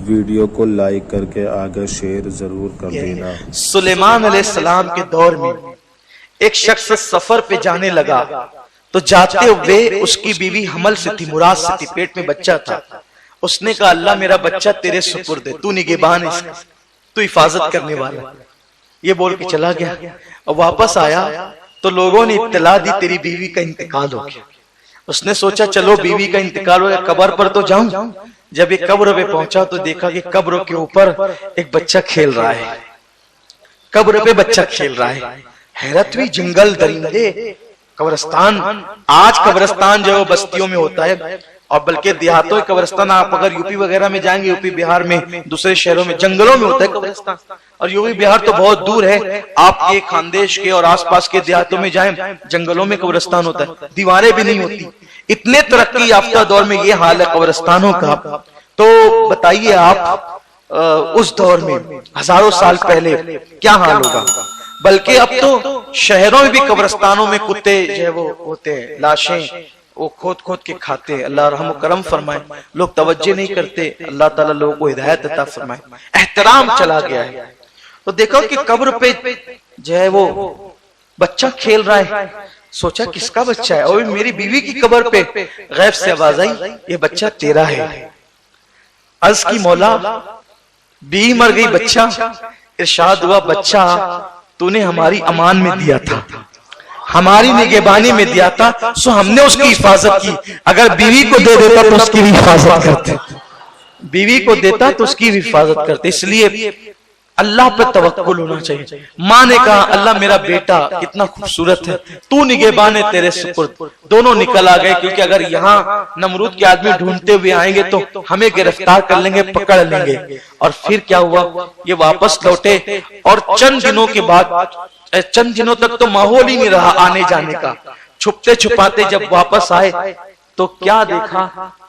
Video کو like کر کے آگے شیئر ضرور کر دینا۔ سلیمان علیہ السلام کے دور میں ایک شخص سفر پہ جانے لگا تو جاتے ہوئے اس کی بیوی حمل سے تھی، مراد سے تھی، پیٹ میں بچہ تھا۔ اس نے کہا اللہ میرا بچہ تیرے سپرد ہے، تو نگہبان اس کا، تو حفاظت کرنے والا۔ یہ بول کے چلا گیا اور واپس آیا تو لوگوں نے اطلاع دی تیری بیوی کا انتقال ہو گیا۔ اس نے سوچا چلو بیوی کا انتقال ہو گیا، قبر پر تو جاؤں۔ جب یہ قبر پہ پہنچا تو دیکھا کہ قبر کے اوپر ایک بچہ کھیل رہا ہے، قبر پہ بچہ کھیل رہا ہے۔ حیرت ہوئی، جنگل، درندے، قبرستان۔ آج قبرستان جو بستیوں میں ہوتا ہے اور بلکہ دیہاتوں کے قبرستان، آپ اگر یوپی وغیرہ میں جائیں گے، یوپی بہار میں، دوسرے شہروں میں جنگلوں میں ہوتا ہے قبرستان، اور یوپی بہار تو بہت دور ہے۔ آپ کے خاندیش کے اور آس پاس کے دیہاتوں میں جائیں، جنگلوں میں قبرستان ہوتا ہے، دیواریں بھی نہیں ہوتی۔ اتنے ترقی یافتہ دور میں یہ حال ہے قبرستانوں کا، تو بتائیے آپ اس دور میں ہزاروں سال پہلے کیا حال ہوگا۔ بلکہ اب تو شہروں میں بھی قبرستانوں میں کتے جو ہے وہ ہوتے ہیں، لاشیں وہ کھود کھود کے کھاتے ہیں۔ اللہ رحم و کرم فرمائے، لوگ توجہ نہیں کرتے، اللہ تعالیٰ لوگوں کو ہدایت عطا فرمائے۔ احترام چلا گیا ہے۔ تو دیکھو کہ قبر پہ جو ہے وہ بچہ کھیل رہا ہے، سوچا کس کا بچہ ہے، اور میری بیوی کی قبر پہ غیب سے آواز آئی یہ بچہ تیرا ہے۔ عرض کی مولا بیوی مر گئی، بچہ، ارشاد ہوا بچہ تو نے ہماری امان میں دیا تھا، ہماری نگہبانی میں دیا تھا، سو ہم نے اس کی حفاظت کی۔ اگر بیوی کو دے دیتا تو اس کی بھی حفاظت کرتے، بیوی کو دیتا تو اس کی بھی حفاظت کرتے۔ اس لیے اللہ پہ توکل ہونا چاہیے۔ ماں نے کہا اللہ میرا بیٹا کتنا خوبصورت ہے، تو نگہبان ہے تیرے سپرد۔ دونوں نکل آ گئے، کیونکہ اگر یہاں نمرود کے آدمی ڈھونڈتے ہوئے آئیں گے تو ہمیں گرفتار کر لیں گے، پکڑ لیں گے۔ اور پھر کیا ہوا، یہ واپس لوٹے اور چند دنوں کے بعد، چند دنوں تک تو ماحول ہی نہیں رہا آنے جانے کا، چھپتے چھپاتے جب واپس آئے تو کیا دیکھا،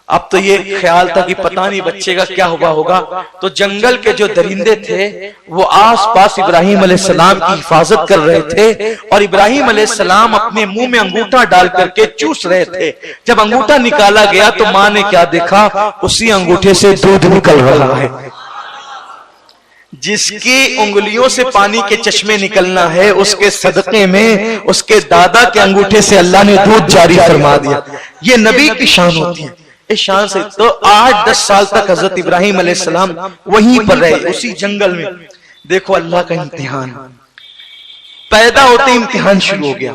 اب تو یہ خیال تھا کہ پتہ نہیں بچے کا کیا ہوا ہوگا۔ تو جنگل کے جو درندے تھے وہ آس پاس ابراہیم علیہ السلام کی حفاظت کر رہے تھے، اور ابراہیم علیہ السلام اپنے منہ میں انگوٹھا ڈال کر کے چوس رہے تھے۔ جب انگوٹھا نکالا گیا تو ماں نے کیا دیکھا، اسی انگوٹھے سے دودھ نکل رہا ہے۔ جس کی انگلیوں سے پانی کے چشمے نکلنا ہے، اس کے صدقے میں اس کے دادا کے انگوٹھے سے اللہ نے دودھ جاری فرما دیا۔ یہ نبی کی شان ہوتی ہے، اس شان سے تو 8-10 سال تک حضرت ابراہیم علیہ السلام وہیں پر رہے، اسی جنگل میں۔ دیکھو اللہ کا امتحان، پیدا ہوتے امتحان شروع ہو گیا،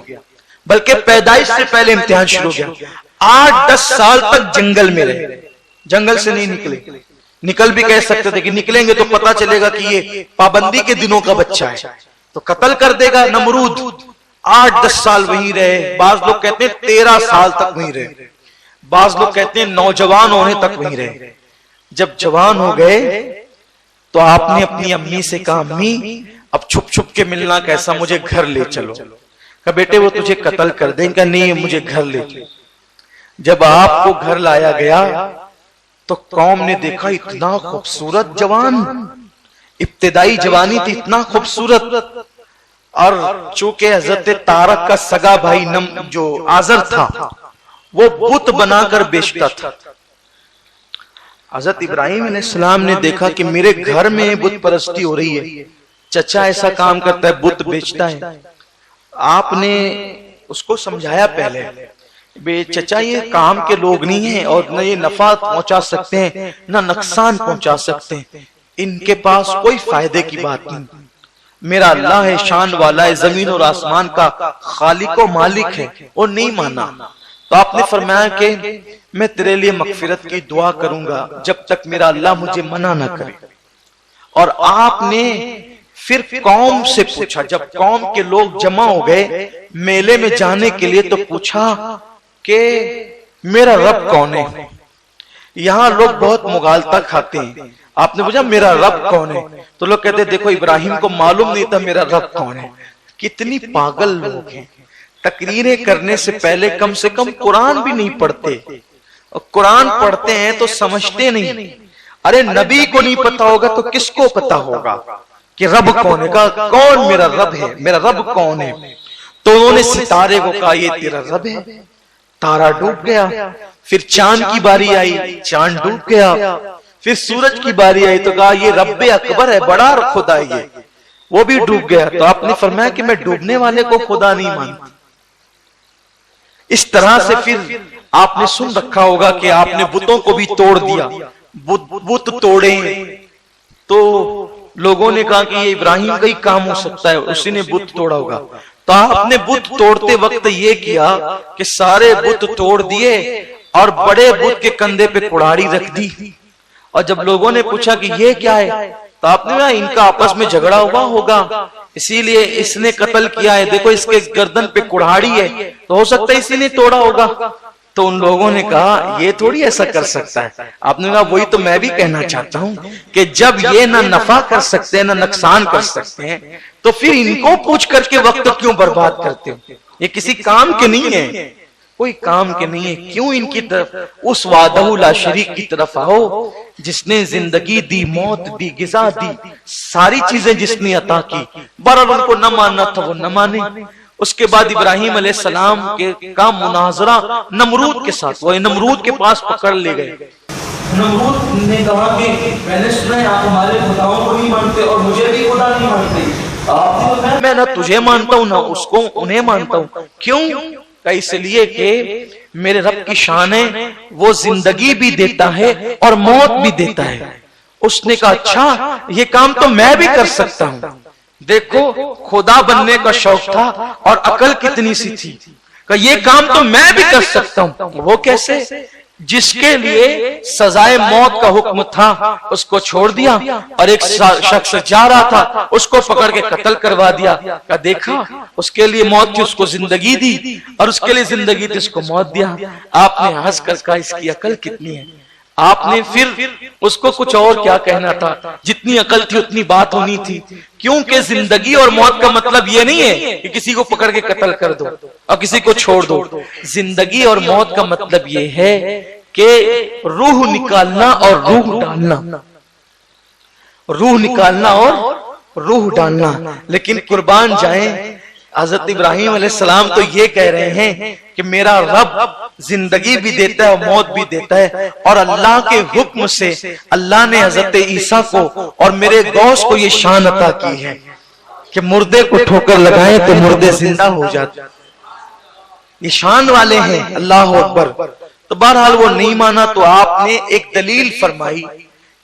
بلکہ پیدائش سے پہلے امتحان شروع ہو گیا۔ 8-10 سال تک جنگل میں رہے، جنگل سے نہیں نکلے۔ نکل بھی کہہ سکتے تھے کہ نکلیں گے تو پتا چلے گا کہ یہ پابندی کے دنوں کا بچہ ہے تو قتل کر دے گا نمرود۔ 8-10 سال وہیں رہے، بعض لوگ کہتے ہیں 13 سال تک وہیں رہے، بعض لوگ کہتے ہیں نوجوان ہونے تک وہیں رہے۔ جب جوان ہو گئے تو آپ نے اپنی امی سے کہا امی اب چھپ چھپ کے ملنا کیسا، مجھے گھر لے چلو۔ کہا بیٹے وہ تجھے قتل کر دیں گا، نہیں مجھے گھر لے چلو۔ جب آپ کو گھر لایا گیا تو قوم نے دیکھا اتنا خوبصورت جوان، ابتدائی جوانی تھی، اتنا خوبصورت۔ اور چونکہ حضرت طارق کا سگا بھائی جو آزر تھا وہ بت بنا کر بیچتا تھا۔ حضرت ابراہیم علیہ السلام نے دیکھا کہ میرے گھر میں بت پرستی ہو رہی ہے، چچا ایسا کام کرتا ہے، بت بیچتا ہے۔ آپ نے اس کو سمجھایا پہلے، بے چچا یہ کام کے لوگ نہیں ہیں، اور نہ یہ نفع پہنچا سکتے ہیں نہ نقصان پہنچا سکتے ہیں، ان کے پاس کوئی فائدے کی بات نہیں۔ میرا اللہ ہے، شان والا ہے، زمین اور آسمان کا خالق و مالک ہے، اور نہیں مانا۔ تو آپ نے فرمایا کہ میں تیرے لیے مغفرت کی دعا کروں گا جب تک میرا اللہ مجھے منع نہ کرے۔ اور آپ نے پھر قوم سے پوچھا، جب قوم کے لوگ جمع ہو گئے میلے میں جانے کے لیے تو پوچھا کہ میرا رب کون ہے۔ یہاں لوگ بہت مغالطہ کھاتے ہیں، آپ نے پوچھا میرا رب کون ہے تو لوگ کہتے ہیں دیکھو ابراہیم کو معلوم نہیں تھا میرا رب کون ہے۔ کتنی پاگل لوگ ہیں، تقریریں کرنے سے پہلے کم سے کم قرآن بھی نہیں پڑھتے، اور قرآن پڑھتے ہیں تو سمجھتے نہیں۔ ارے نبی کو نہیں پتا ہوگا تو کس کو پتا ہوگا کہ رب کون ہے؟ کہا کون میرا رب ہے، میرا رب کون ہے؟ تو انہوں نے ستارے کو کہا یہ تیرا رب ہے۔ تارا ڈوب گیا، پھر چاند کی باری آئی، چاند ڈوب گیا، پھر سورج کی باری آئی تو کہا یہ رب اکبر ہے، بڑا خدا یہ، وہ بھی ڈوب گیا۔ تو آپ نے فرمایا کہ میں ڈوبنے والے کو خدا نہیں مانتا۔ اس طرح سے پھر آپ نے سن رکھا ہوگا کہ آپ نے بتوں کو بھی توڑ دیا، بت توڑے تو لوگوں نے کہا کہ یہ ابراہیم کا ہی کام ہو سکتا ہے، اسی نے بت توڑا ہوگا۔ تو آپ نے بت توڑتے وقت یہ کیا کہ سارے بت توڑ دیے اور بڑے بت کے کندھے پہ کڑاڑی رکھ دی، اور جب لوگوں نے پوچھا کہ یہ کیا ہے تو آپ نے کہا ان کا آپس میں جھگڑا ہوا ہوگا، اسی لیے اس نے قتل کیا ہے، دیکھو اس کے گردن پہ کڑاڑی ہے تو ہو سکتا ہے اسی نے توڑا ہوگا۔ تو ان لوگوں نے کہا یہ تھوڑی ایسا کر سکتا ہے۔ آپ نے کہا وہی تو میں بھی کہنا چاہتا ہوں کہ جب یہ نہ نفع کر سکتے ہیں نہ نقصان کر سکتے ہیں تو پھر ان کو پوچھ کر کے وقت کیوں برباد کرتے ہو؟ یہ کسی کام کے نہیں ہے، کوئی کام کے نہیں ہے، کیوں ان کی طرف اس وحدہ لا شریک کی طرف آؤ جس نے زندگی دی، موت دی، غذا دی، ساری چیزیں جس نے عطا کی۔ بہرحال ان کو نہ ماننا تھا وہ نہ مانے۔ اس کے بعد ابراہیم علیہ السلام کا مناظرہ نمرود کے ساتھ، وہ نمرود کے پاس پکڑ لے گئے۔ نمرود نے کہا کہ میں نے سنا ہے آپ ہمارے خداؤں کو نہیں مانتے اور مجھے بھی خدا نہیں مانتے، میں نہ تجھے مانتا ہوں نہ اس کو انہیں مانتا ہوں۔ کیوں؟ کہ اس لیے کہ میرے رب کی شان ہے وہ زندگی بھی دیتا ہے اور موت بھی دیتا ہے۔ اس نے کہا اچھا یہ کام تو میں بھی کر سکتا ہوں۔ دیکھو خدا بننے کا شوق تھا اور عقل کتنی سی تھی کہ یہ کام تو میں بھی کر سکتا ہوں۔ وہ کیسے؟ جس کے لیے سزائے موت کا حکم تھا اس کو چھوڑ دیا، اور ایک شخص جا رہا تھا اس کو پکڑ کے قتل کروا دیا۔ کہ دیکھا اس کے لیے موت تھی اس کو زندگی دی، اور اس کے لیے زندگی تھی اس کو موت دیا۔ آپ نے ہنس کر کہا اس کی عقل کتنی ہے۔ آپ نے پھر اس کو کچھ اور کیا کہنا تھا، جتنی عقل تھی اتنی بات ہونی تھی، کیونکہ زندگی اور موت کا مطلب یہ نہیں ہے کہ کسی کو پکڑ کے قتل کر دو اور کسی کو چھوڑ دو۔ زندگی اور موت کا مطلب یہ ہے کہ روح نکالنا اور روح ڈالنا، روح نکالنا اور روح ڈالنا۔ لیکن قربان جائیں حضرت ابراہیم علیہ السلام تو یہ کہہ رہے ہیں کہ میرا رب زندگی بھی دیتا ہے اور موت بھی دیتا ہے، اور اللہ کے حکم سے اللہ نے حضرت عیسیٰ کو اور میرے غوث کو یہ شان عطا کی ہے کہ مردے کو ٹھوکر لگائیں تو مردے زندہ ہو جاتے، یہ شان والے ہیں۔ اللہ اکبر۔ تو بہرحال وہ نہیں مانا تو آپ نے ایک دلیل فرمائی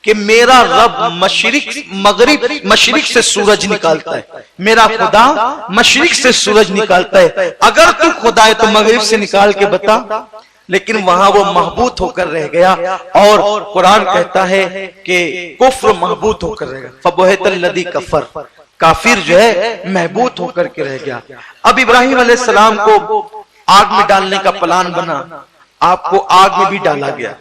کہ میرا رب مشرق سے سورج نکالتا ہے، میرا خدا مشرق سے سورج نکالتا ہے، اگر تو خدا ہے تو مغرب سے نکال کے بتا۔ لیکن وہاں وہ محبوط ہو کر رہ گیا، اور قرآن کہتا ہے کہ کفر محبوط ہو کر رہ گیا۔ فبہت الذی کفر، کافر جو ہے محبوط ہو کر کے رہ گیا۔ اب ابراہیم علیہ السلام کو آگ میں ڈالنے کا پلان بنا، آپ کو آگ میں بھی ڈالا گیا۔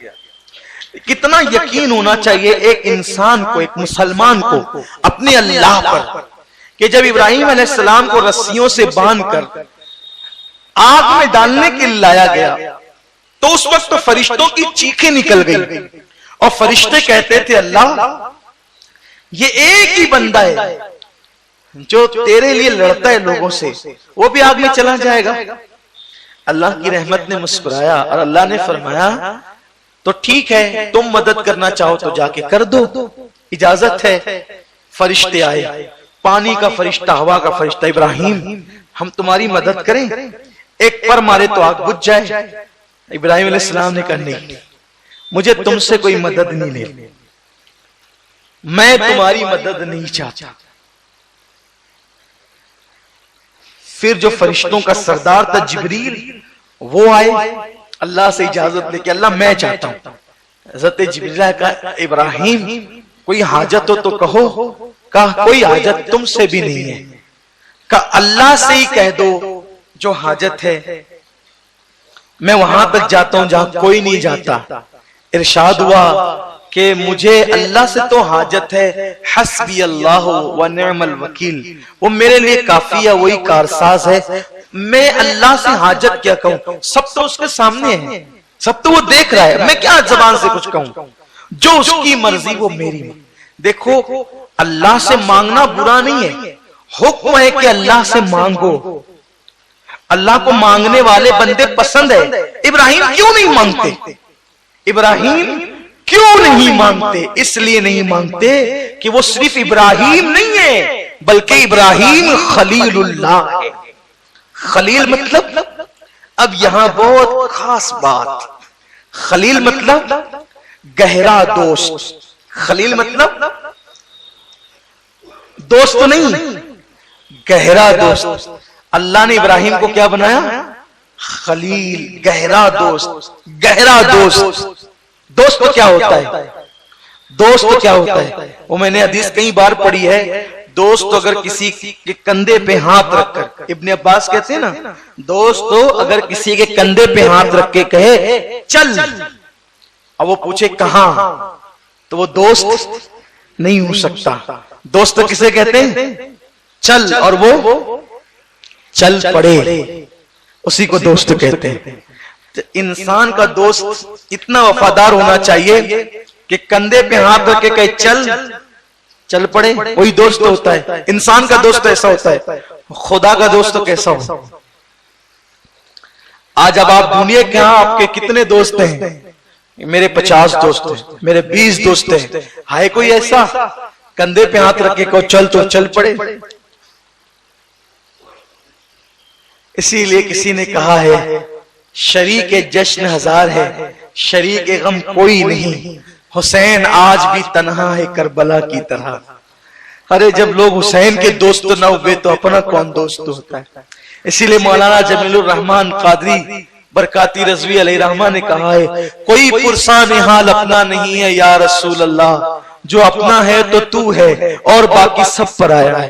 کتنا یقین ہونا چاہیے ایک انسان کو، ایک مسلمان کو اپنے اللہ پر، کہ جب ابراہیم علیہ السلام کو رسیوں سے باندھ کر آگ میں ڈالنے کے لیے لایا گیا تو اس وقت تو فرشتوں کی چیخیں نکل گئی، اور فرشتے کہتے تھے اللہ یہ ایک ہی بندہ ہے جو تیرے لیے لڑتا ہے لوگوں سے، وہ بھی آگ میں چلا جائے گا۔ اللہ کی رحمت نے مسکرایا اور اللہ نے فرمایا تو ٹھیک ہے تم مدد کرنا چاہو تو جا کے کر دو، اجازت ہے۔ فرشتے آئے، پانی کا فرشتہ، ہوا کا فرشتہ، ابراہیم ہم تمہاری مدد کریں، ایک پر مارے تو آگ بجھ جائے۔ ابراہیم علیہ السلام نے کہا نہیں، مجھے تم سے کوئی مدد نہیں لینی، میں تمہاری مدد نہیں چاہتا۔ پھر جو فرشتوں کا سردار تھا جبریل، وہ آئے اللہ سے اجازت لے کے، اللہ میں چاہتا ہوں۔ حضرت جبریل نے کہا ابراہیم کوئی حاجت ہو تو کہو۔ کہا کوئی حاجت تم سے بھی نہیں ہے، کہا اللہ سے ہی کہہ دو جو حاجت ہے، میں وہاں تک جاتا ہوں جہاں کوئی نہیں جاتا۔ ارشاد ہوا کہ مجھے اللہ سے تو حاجت ہے، حسبی اللہ و نعم الوکیل، وہ میرے لیے کافی ہے، وہی کارساز ہے، میں اللہ سے حاجت کیا کہوں، سب تو اس کے سامنے ہے، سب تو وہ دیکھ رہا ہے، میں کیا زبان سے کچھ کہوں، جو اس کی مرضی وہ میری۔ دیکھو اللہ سے مانگنا برا نہیں ہے، حکم ہے کہ اللہ سے مانگو، اللہ کو مانگنے والے بندے پسند ہے۔ ابراہیم کیوں نہیں مانگتے؟ ابراہیم کیوں نہیں مانگتے؟ اس لیے نہیں مانگتے کہ وہ صرف ابراہیم نہیں ہے بلکہ ابراہیم خلیل اللہ ہے۔ خلیل مطلب، اب یہاں بہت خاص بات، خلیل مطلب گہرا دوست۔ خلیل مطلب دوست تو نہیں، گہرا دوست۔ اللہ نے ابراہیم کو کیا بنایا؟ خلیل، گہرا دوست۔ گہرا دوست، دوست تو کیا ہوتا ہے؟ دوست تو کیا ہوتا ہے؟ وہ میں نے حدیث کئی بار پڑھی ہے، دوست تو اگر کسی کے کندھے پہ ہاتھ رکھ کر، ابن عباس کہتے ہیں نا، دوست تو اگر کسی کے کندھے پہ ہاتھ رکھ کے کہے چل، اب وہ پوچھے کہاں، تو وہ دوست نہیں ہو سکتا۔ دوست تو کسے کہتے ہیں؟ چل، اور وہ چل پڑے، اسی کو دوست کہتے ہیں۔ انسان کا دوست اتنا وفادار ہونا چاہیے کہ کندھے پہ ہاتھ رکھ کے کہے چل پڑے، وہی دوست ہوتا ہے۔ انسان کا دوست ایسا ہوتا ہے، خدا کا دوست تو کیسا ہو؟ آج اب آپ ڈھونڈیے کہ ہاں آپ کے کتنے دوست ہیں؟ میرے 50 دوست ہیں، میرے 20 دوست ہیں، ہے کوئی ایسا کندھے پہ ہاتھ رکھ کے کہو چل تو چل پڑے؟ اسی لیے کسی نے کہا ہے شریک جشن ہزار ہے، شریک غم کوئی نہیں، حسین آج بھی تنہا ہے کربلا کی طرح۔ ارے جب لوگ حسین کے دوست نہ ہوئے تو اپنا کون دوست ہوتا ہے؟ اسی لیے مولانا جمیل الرحمن قادری برکاتی رضوی علیہ رحمہ نے کہا ہے کوئی پرسان حال اپنا نہیں ہے یا رسول اللہ، جو اپنا ہے تو تو ہے اور باقی سب پرایا ہے۔